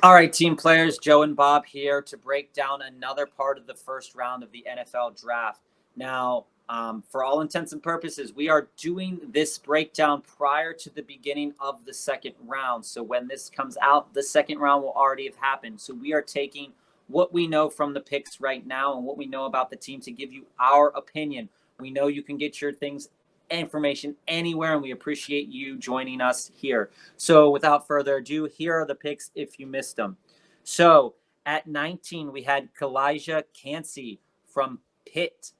All right, team players, Joe and Bob here to break down another part of the first round of the NFL draft. Now, for all intents and purposes, we are doing this breakdown prior to the beginning of the second round. So when this comes out, the second round will already have happened. So we are taking what we know from the picks right now and what we know about the team to give you our opinion. We know you can get your information anywhere, and we appreciate you joining us here. So without further ado, here are the picks if you missed them. So at 19, we had Calijah Kancey from Pitt,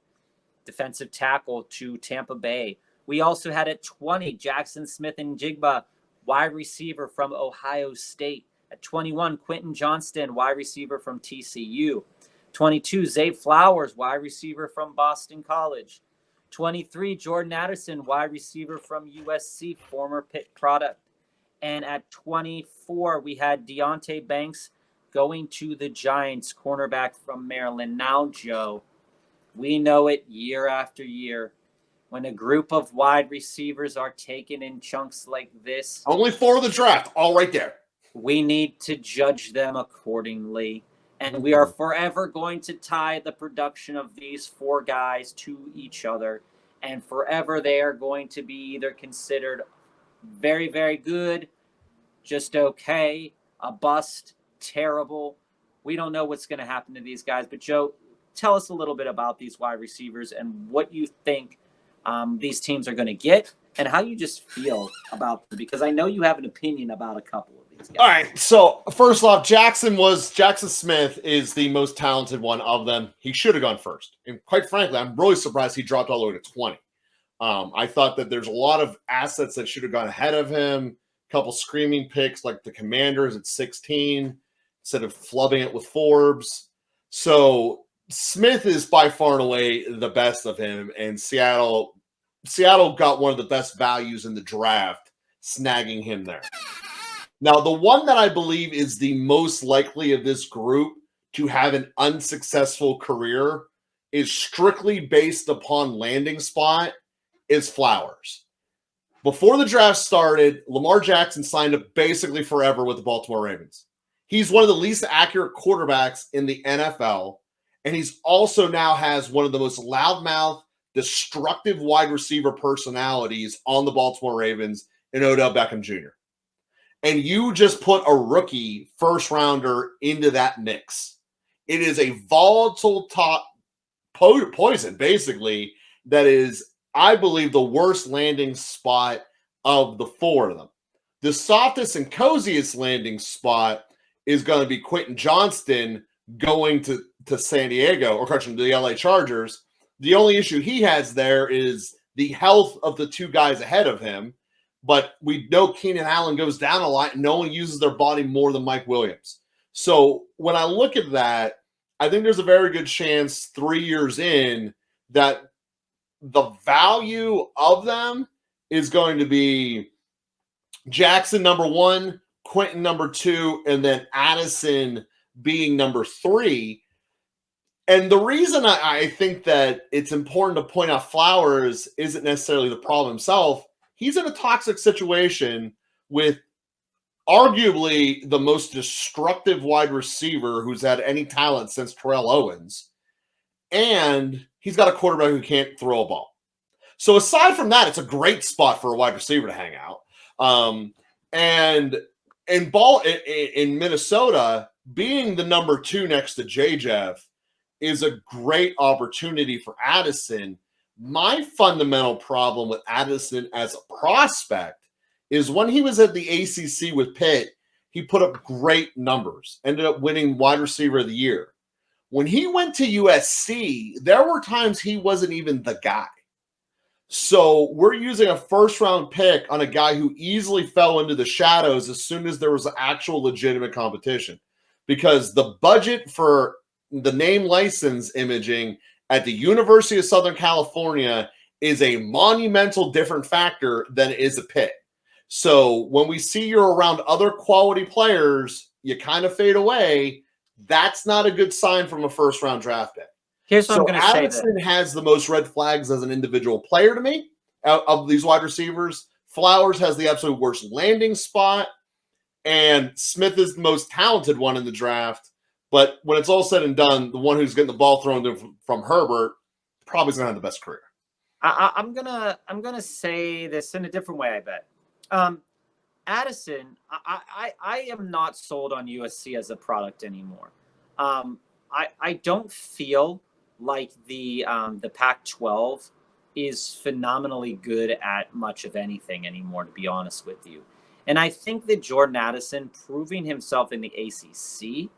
defensive tackle to Tampa Bay. We also had at 20, Jaxon Smith-Njigba, wide receiver from Ohio State. At 21, Quentin Johnston, wide receiver from TCU. 22, Zay Flowers, wide receiver from Boston College. 23, Jordan Addison, wide receiver from USC, former Pitt product. And at 24, we had Deonte Banks going to the Giants, cornerback from Maryland. Now, Joe, we know it year after year. When a group of wide receivers are taken in chunks like this. Only 4 of the draft, all right there. We need to judge them accordingly. And we are forever going to tie the production of these 4 guys to each other. And forever they are going to be either considered very, very good, just okay, a bust, terrible. We don't know what's going to happen to these guys. But, Joe, tell us a little bit about these wide receivers and what you think these teams are going to get and how you just feel about them. Because I know you have an opinion about a couple of these guys. All right, so first off, Jaxon Smith is the most talented one of them. He should have gone first. And quite frankly, I'm really surprised he dropped all the way to 20. I thought that there's a lot of assets that should have gone ahead of him. A couple screaming picks like the Commanders at 16 instead of flubbing it with Forbes. So Smith is by far and away the best of him, and Seattle got one of the best values in the draft, snagging him there. Now, the one that I believe is the most likely of this group to have an unsuccessful career is strictly based upon landing spot is Flowers. Before the draft started, Lamar Jackson signed up basically forever with the Baltimore Ravens. He's one of the least accurate quarterbacks in the NFL, and he's also now has one of the most loudmouth, destructive wide receiver personalities on the Baltimore Ravens in Odell Beckham Jr. And you just put a rookie first rounder into that mix. It is a volatile top poison, basically, that is, I believe, the worst landing spot of the 4 of them. The softest and coziest landing spot is going to be Quentin Johnston going to San Diego, or to the LA Chargers. The only issue he has there is the health of the 2 guys ahead of him. But we know Keenan Allen goes down a lot, and no one uses their body more than Mike Williams. So when I look at that, I think there's a very good chance 3 years in that the value of them is going to be Jackson number 1, Quentin number 2, and then Addison being number 3. And the reason I think that it's important to point out Flowers isn't necessarily the problem himself. He's in a toxic situation with arguably the most destructive wide receiver who's had any talent since Terrell Owens. And he's got a quarterback who can't throw a ball. So aside from that, it's a great spot for a wide receiver to hang out. And in Minnesota, being the number 2 next to J-Jeff is a great opportunity for Addison. My fundamental problem with Addison as a prospect is when he was at the ACC with Pitt, he put up great numbers, ended up winning wide receiver of the year. When he went to USC, there were times he wasn't even the guy. So we're using a first-round pick on a guy who easily fell into the shadows as soon as there was actual legitimate competition, because the budget for the name license imaging at the University of Southern California is a monumental different factor than it is a Pitt. So when we see you're around other quality players, you kind of fade away. That's not a good sign from a first-round draft pick. Here's what I'm going to say. Addison has the most red flags as an individual player to me of these wide receivers. Flowers has the absolute worst landing spot. And Smith is the most talented one in the draft. But when it's all said and done, the one who's getting the ball thrown to from Herbert probably is going to have the best career. I'm gonna say this in a different way. I bet. Addison, I am not sold on USC as a product anymore. I don't feel like the Pac-12 is phenomenally good at much of anything anymore, to be honest with you. And I think that Jordan Addison proving himself in the ACC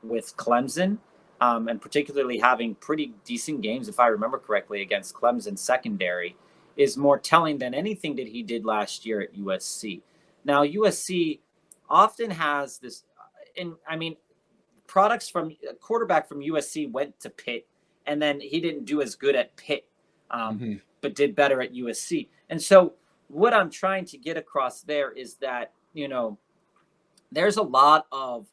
with Clemson, and particularly having pretty decent games, if I remember correctly, against Clemson secondary, is more telling than anything that he did last year at USC. Now, USC often has this, and I mean, products from a quarterback from USC went to Pitt, and then he didn't do as good at Pitt, but did better at USC. And so what I'm trying to get across there is that, there's a lot of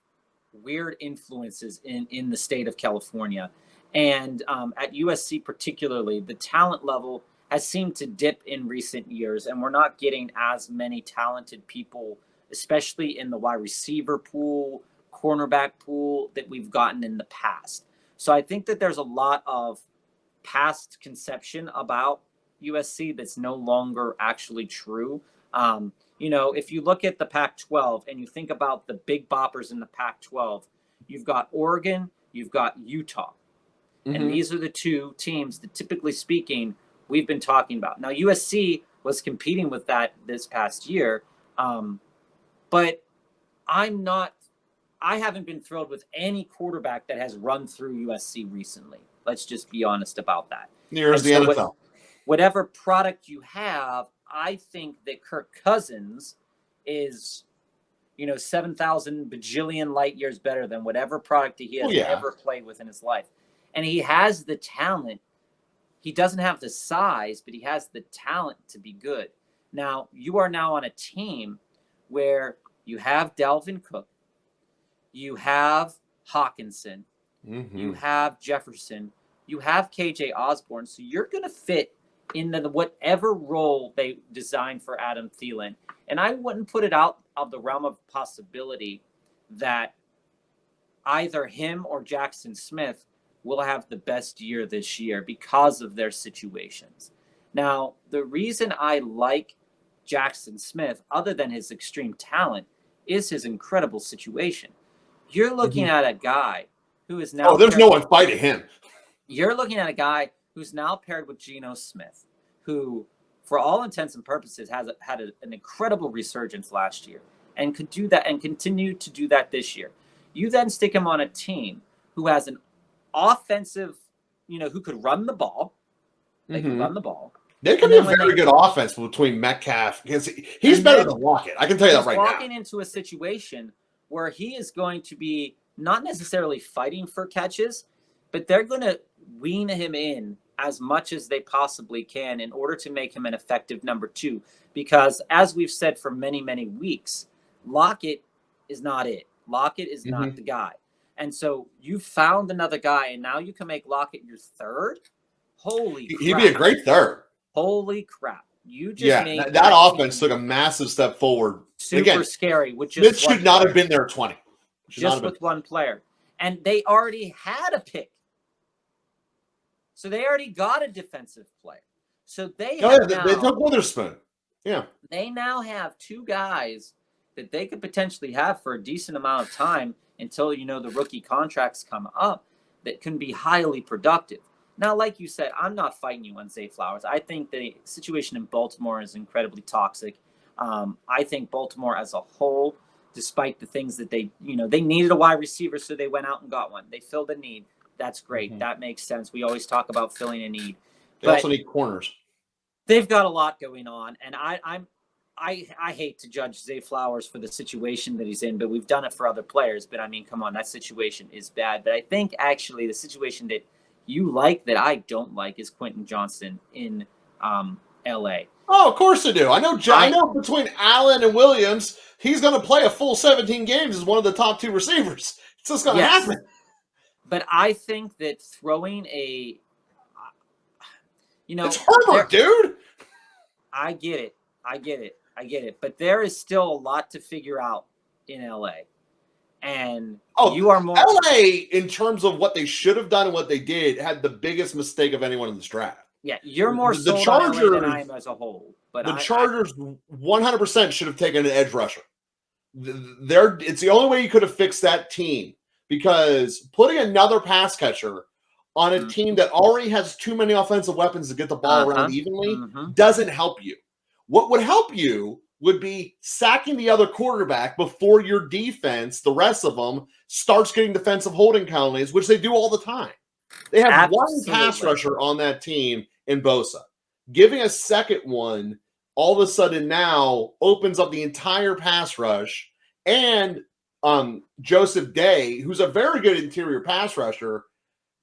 weird influences in the state of California. And at USC particularly, the talent level has seemed to dip in recent years, and we're not getting as many talented people, especially in the wide receiver pool, cornerback pool, that we've gotten in the past. So I think that there's a lot of past conception about USC that's no longer actually true. If you look at the Pac-12 and you think about the big boppers in the Pac-12, you've got Oregon, you've got Utah. And these are the two teams that, typically speaking, we've been talking about. Now, USC was competing with that this past year, but I haven't been thrilled with any quarterback that has run through USC recently. Let's just be honest about that. Near as the NFL. Whatever product you have, I think that Kirk Cousins is, 7,000 bajillion light years better than whatever product he has ever played with in his life. And he has the talent. He doesn't have the size, but he has the talent to be good. Now, you are now on a team where you have Dalvin Cook, you have Hawkinson, you have Jefferson, you have KJ Osborne. So you're going to fit in whatever role they designed for Adam Thielen. And I wouldn't put it out of the realm of possibility that either him or Jaxon Smith will have the best year this year because of their situations. Now, the reason I like Jaxon Smith, other than his extreme talent, is his incredible situation. You're looking at a guy who is now... Oh, there's no one fighting him. You're looking at a guy who's now paired with Geno Smith, who, for all intents and purposes, had an incredible resurgence last year and could do that and continue to do that this year. You then stick him on a team who has an offensive, who could run the ball. They can run the ball. They could be a very good offense between Metcalf, because he's better than Lockett. I can tell you that right now. He's walking into a situation where he is going to be not necessarily fighting for catches, but they're going to wean him in as much as they possibly can in order to make him an effective number two. Because as we've said for many, many weeks, Lockett is not it. Lockett is not the guy. And so you found another guy, and now you can make Lockett your third? Holy crap. He'd be a great third. Holy crap. You just made that offense took a massive step forward. Super scary. Smith should not have been there at 20. Just with one player. And they already had a pick. So they already got a defensive player. So they took Witherspoon. Yeah. They now have two guys that they could potentially have for a decent amount of time until, the rookie contracts come up, that can be highly productive. Now, like you said, I'm not fighting you on Zay Flowers. I think the situation in Baltimore is incredibly toxic. I think Baltimore as a whole, despite the things that they needed a wide receiver, so they went out and got one. They filled a need. That's great. That makes sense. We always talk about filling a need. They also need corners. They've got a lot going on, and I hate to judge Zay Flowers for the situation that he's in, but we've done it for other players. But I mean, come on, that situation is bad. But I think actually the situation that you like that I don't like is Quentin Johnston in L.A. Oh, of course I do. I know between Allen and Williams, he's going to play a full 17 games as one of the top two receivers. It's just going to happen. But I think that throwing it's Herbert, dude. I get it. I get it. But there is still a lot to figure out in LA. And you are more LA, in terms of what they should have done and what they did, had the biggest mistake of anyone in this draft. Yeah, you're more the sold Chargers, on LA than I am as a whole. But the Chargers 100% should have taken an edge rusher. It's the only way you could have fixed that team, because putting another pass catcher on a team that already has too many offensive weapons to get the ball around evenly doesn't help you. What would help you would be sacking the other quarterback before your defense, the rest of them, starts getting defensive holding penalties, which they do all the time. They have one pass rusher on that team in Bosa. Giving a second one all of a sudden now opens up the entire pass rush. And Joseph Day, who's a very good interior pass rusher,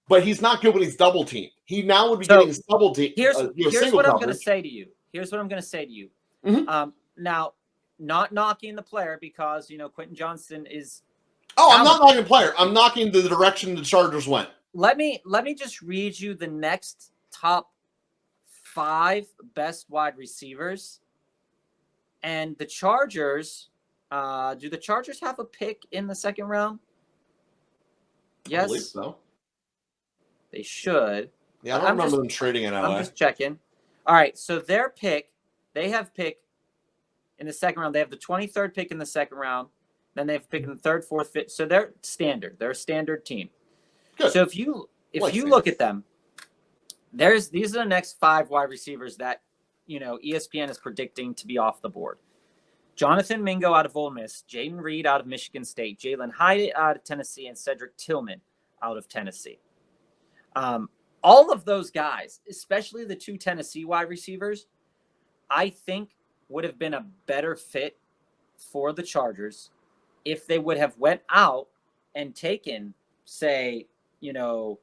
but he's not good when he's double teamed. He now would be getting double teamed. Here's what I'm going to say to you. Here's what I'm going to say to you. Now, not knocking the player, because, you know, Quentin Johnston is. Oh, I'm not knocking the player. I'm knocking the direction the Chargers went. Let me just read you the next top 5 best wide receivers. And the Chargers, do the Chargers have a pick in the second round? Yes. I believe so. They should. Yeah, I don't remember them trading in LA. I'm just checking. All right, so their pick, they have pick in the second round. They have the 23rd pick in the second round. Then they have pick in the 3rd, 4th, 5th. So they're standard. They're a standard team. Good. So if you look at them, these are the next 5 wide receivers that, you know, ESPN is predicting to be off the board. Jonathan Mingo out of Ole Miss, Jaden Reed out of Michigan State, Jalen Hyde out of Tennessee, and Cedric Tillman out of Tennessee. All of those guys, especially the 2 Tennessee wide receivers, I think would have been a better fit for the Chargers if they would have went out and taken, say, you know,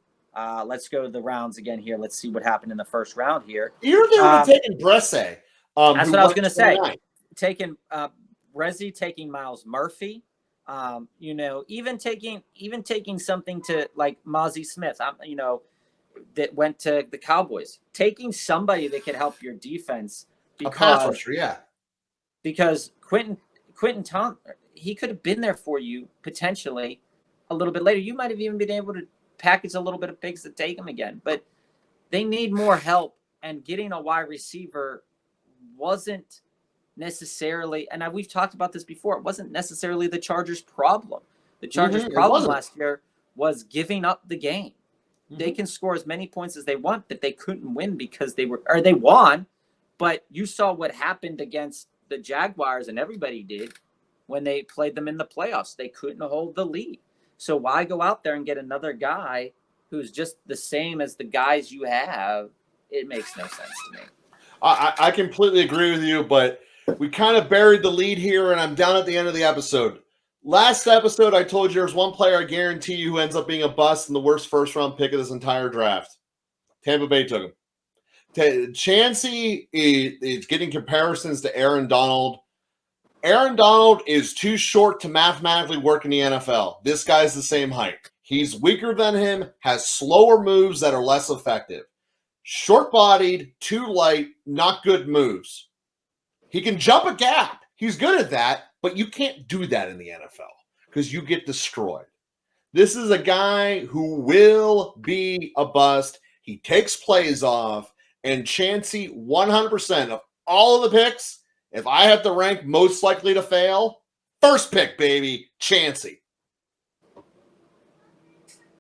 let's go to the rounds again here. Let's see what happened in the first round here. You would have taken Bresse. That's what I was going to say. Taking Rezi, taking Miles Murphy, you know, even taking something to like Mozzie Smith, you know, that went to the Cowboys. Taking somebody that could help your defense, because, a pass rusher, yeah. Because Quentin he could have been there for you potentially a little bit later. You might have even been able to package a little bit of picks to take him again. But they need more help, and getting a wide receiver wasn't necessarily, and we've talked about this before, it wasn't necessarily the Chargers' problem. The Chargers' problem last year was giving up the game. They can score as many points as they want, but they couldn't win because they won, but you saw what happened against the Jaguars, and everybody did when they played them in the playoffs. They couldn't hold the lead. So why go out there and get another guy who's just the same as the guys you have? It makes no sense to me. I completely agree with you, but we kind of buried the lead here, and I'm down at the end of the episode. Last episode, I told you there's one player I guarantee you who ends up being a bust and the worst first-round pick of this entire draft. Tampa Bay took him. Chancey is getting comparisons to Aaron Donald. Aaron Donald is too short to mathematically work in the NFL. This guy's the same height. He's weaker than him, has slower moves that are less effective. Short-bodied, too light, not good moves. He can jump a gap. He's good at that, but you can't do that in the NFL because you get destroyed. This is a guy who will be a bust. He takes plays off, and Chancey, 100% of all of the picks, if I have to rank most likely to fail, first pick, baby, Chancey.